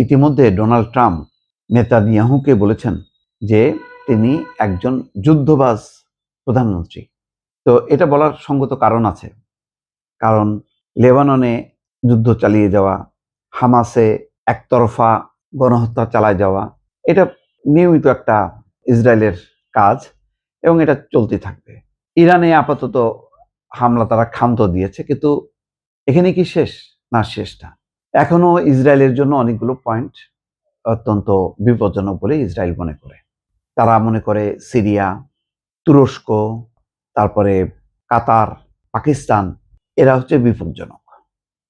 ইতিমধ্যে Donald Trump নেতানিয়াহুকে বলেছেন যে তিনি একজন যুদ্ধবাজ প্রধানমন্ত্রী। তো এটা বলার সঙ্গত কারণ আছে। কারণ লেবাননে যুদ্ধ চালিয়ে যাওয়া, হামাসে একতরফা গণহত্যা চালায় যাওয়া, এটা নিয়মিত একটা ইসরায়েলের কাজ এবং এটা চলতে থাকবে। ইরানে আপাতত হামলা তারা ক্ষান্ত দিয়েছে, কিন্তু এখানে কি শেষ? না, শেষ না। এখনো ইসরায়েলের জন্য অনেকগুলো পয়েন্ট অত্যন্ত বিপজ্জনক বলে ইসরায়েল মনে করে। তারা মনে করে সিরিয়া, তুরস্ক, তারপরে কাতার, পাকিস্তান, এরা হচ্ছে বিপজ্জনক।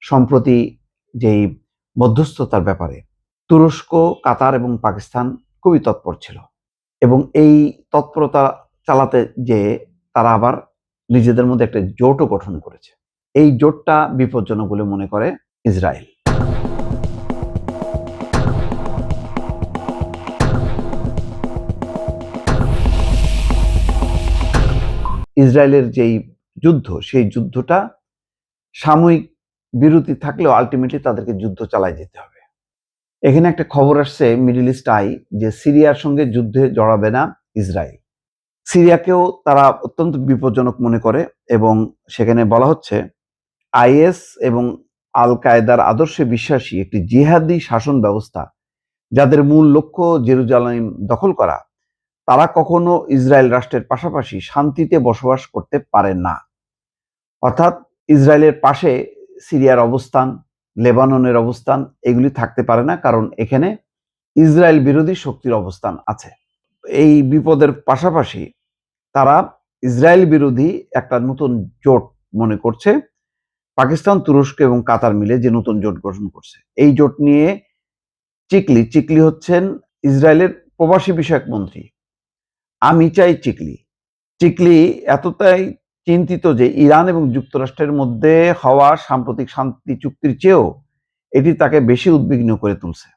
সম্প্রতি যেই মধ্যস্থতার ব্যাপারে তুরস্ক, কাতার এবং পাকিস্তান খুবই তৎপর ছিল এবং এই তৎপরতা চালাতে যে তারা আবার নিজেদের মধ্যে একটা জোটও গঠন করেছে। এই জোটটা বিপজ্জনক বলে মনে করে ইসরায়েল। ইসরায়েলের যেই যুদ্ধ, সেই যুদ্ধটা সাময়িক বিরতি থাকলেও আলটিমেটলি তাদেরকে যুদ্ধ চালায় যেতে হবে। এখানে একটা খবর আসছে মিডল ইস্ট আই যে সিরিয়ার সঙ্গে যুদ্ধে জড়াবে না ইসরায়েল। সিরিয়াকেও তারা অত্যন্ত বিপজ্জনক মনে করে এবং সেখানে বলা হচ্ছে আইএস এবং আল কায়েদার আদর্শে বিশ্বাসী একটি জিহাদি শাসন ব্যবস্থা, যাদের মূল লক্ষ্য জেরুজালেম দখল করা, তারা কখনো ইসরায়েল রাষ্ট্রের পাশাপাশি শান্তিতে বসবাস করতে পারে না। অর্থাৎ ইসরায়েলের পাশে সিরিয়ার অবস্থান, লেবাননের অবস্থান, এগুলি থাকতে পারে না, কারণ এখানে ইসরায়েল বিরোধী শক্তির অবস্থান আছে। এই বিপদের পাশাপাশি তারা ইসরায়েল বিরোধী একটা নতুন জোট মনে করছে। পাকিস্তান, তুরস্ক এবং কাতার মিলে যে নতুন জোট গঠন করছে, এই জোট নিয়ে চিকলি হচ্ছেন ইসরায়েলের প্রবাসী বিষয়ক মন্ত্রী আমিচাই চিকলি এতটাই চিন্তিত যে ইরান এবং যুক্তরাষ্ট্রের মধ্যে হওয়া সাম্প্রতিক শান্তি চুক্তির চেয়েও এটি তাকে বেশি উদ্বিগ্ন করে তুলছে।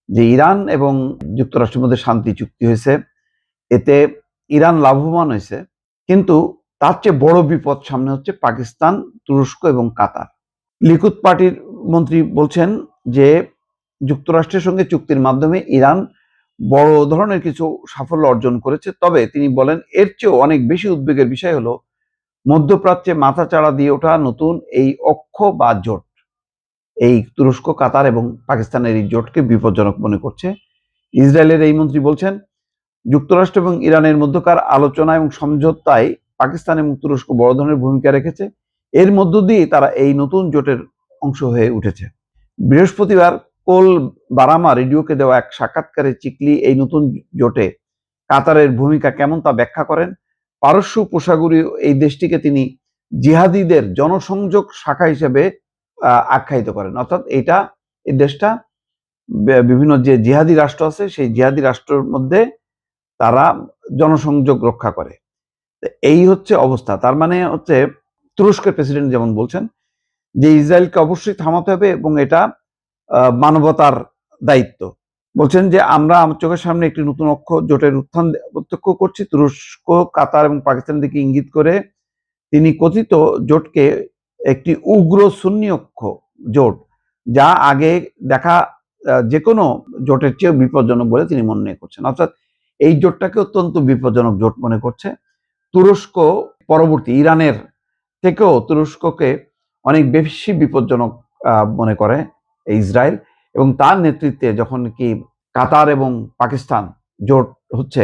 যে ইরান এবং যুক্তরাষ্ট্রের মধ্যে শান্তি চুক্তি হয়েছে, এতে ইরান লাভবান হয়েছে, কিন্তু তার চেয়ে বড় বিপদ সামনে হচ্ছে পাকিস্তান, তুরস্ক এবং কাতার। লিকুদ পার্টির মন্ত্রী বলছেন যে যুক্তরাষ্ট্রের সঙ্গে চুক্তির মাধ্যমে ইরান বড় ধরনের কিছু সাফল্য অর্জন করেছে, তবে তিনি বলেন এর চেয়েও অনেক বেশি উদ্বেগের বিষয় হলো মধ্যপ্রাচ্যে মাথাচাড়া দিয়ে ওঠা নতুন এই অক্ষ বা জোট। এই তুরস্ক, কাতার এবং পাকিস্তানের এই জোটকে বিপজ্জনক মনে করছে ইসরায়েলের এই মন্ত্রী। বলছেন যুক্তরাষ্ট্র এবং ইরানের মধ্যকার আলোচনা এবং সমঝোতায় পাকিস্তান এবং তুরস্ক বড় ধরনের ভূমিকা রেখেছে, এর মধ্য দিয়ে তারা এই নতুন জোটের অংশ হয়ে উঠেছে। বৃহস্পতিবার কোল বারামা রেডিওকে দেওয়া এক সাক্ষাৎকারে চিকলি এই নতুন জোটে কাতারের ভূমিকা কেমন তা ব্যাখ্যা করেন। পারস্য উপসাগরীয় এই দেশটিকে তিনি জিহাদিদের জনসংযোগ শাখা হিসেবে আখ্যায়িত করেন। অর্থাৎ এই দেশটা বিভিন্ন যে জিহাদি রাষ্ট্র আছে সেই জিহাদি রাষ্ট্রের মধ্যে তারা জনসংযোগ রক্ষা করে। এই হচ্ছে অবস্থা। তার মানে হচ্ছে তুরস্কের প্রেসিডেন্ট যেমন বলছেন যে ইসরায়েলকে অবশ্যই থামাতে হবে এবং এটা মানবতার দায়িত্ব। বলছেন যে আমরা আমার চোখের সামনে একটি নতুন অক্ষ জোটের উত্থান প্রত্যক্ষ করছি। তুরস্ক, কাতার এবং পাকিস্তানের দিকে ইঙ্গিত করে তিনি কথিত জোটকে একটি উগ্র সুন্নি অক্ষ জোট, যা আগে দেখা যে কোনো জোটের চেয়ে বিপজ্জনক বলে তিনি মনে করছেন। অর্থাৎ এই জোটটাকে অত্যন্ত বিপজ্জনক জোট মনে করছে। তুরস্ক পরবর্তী ইরানের থেকেও তুরস্ককে অনেক বেশি বিপজ্জনক মনে করে ইসরায়েল, এবং তার নেতৃত্বে যখন কি কাতার এবং পাকিস্তান জোট হচ্ছে,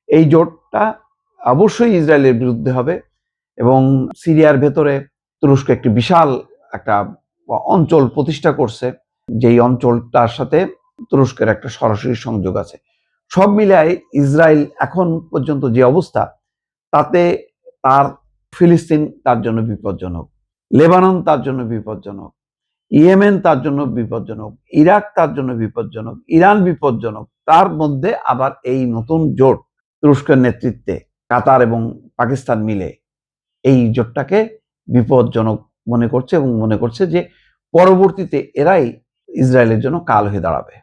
এই জোটটা অবশ্যই ইসরায়েলের বিরুদ্ধে হবে এবং সিরিয়ার ভেতরে তুরস্ক একটি বিশাল একটা অঞ্চল প্রতিষ্ঠা করছে, যেই অঞ্চলটার সাথে তুরস্কের একটা সরাসরি সংযোগ আছে। সব মিলায় ইসরায়েল এখন পর্যন্ত যে অবস্থা, তাতে তার ফিলিস্তিন তার জন্য বিপজ্জনক, লেবানন তার জন্য বিপজ্জনক, ইয়েমেন তার জন্য বিপজ্জনক, ইরাক তার জন্য বিপজ্জনক, ইরান বিপজ্জনক। তার মধ্যে আবার এই নতুন জোট তুরস্কের নেতৃত্বে কাতার এবং পাকিস্তান মিলে এই জোটটাকে বিপজ্জনক মনে করছে এবং মনে করছে যে পরবর্তীতে এরাই ইসরায়েলের জন্য কাল হয়ে দাঁড়াবে।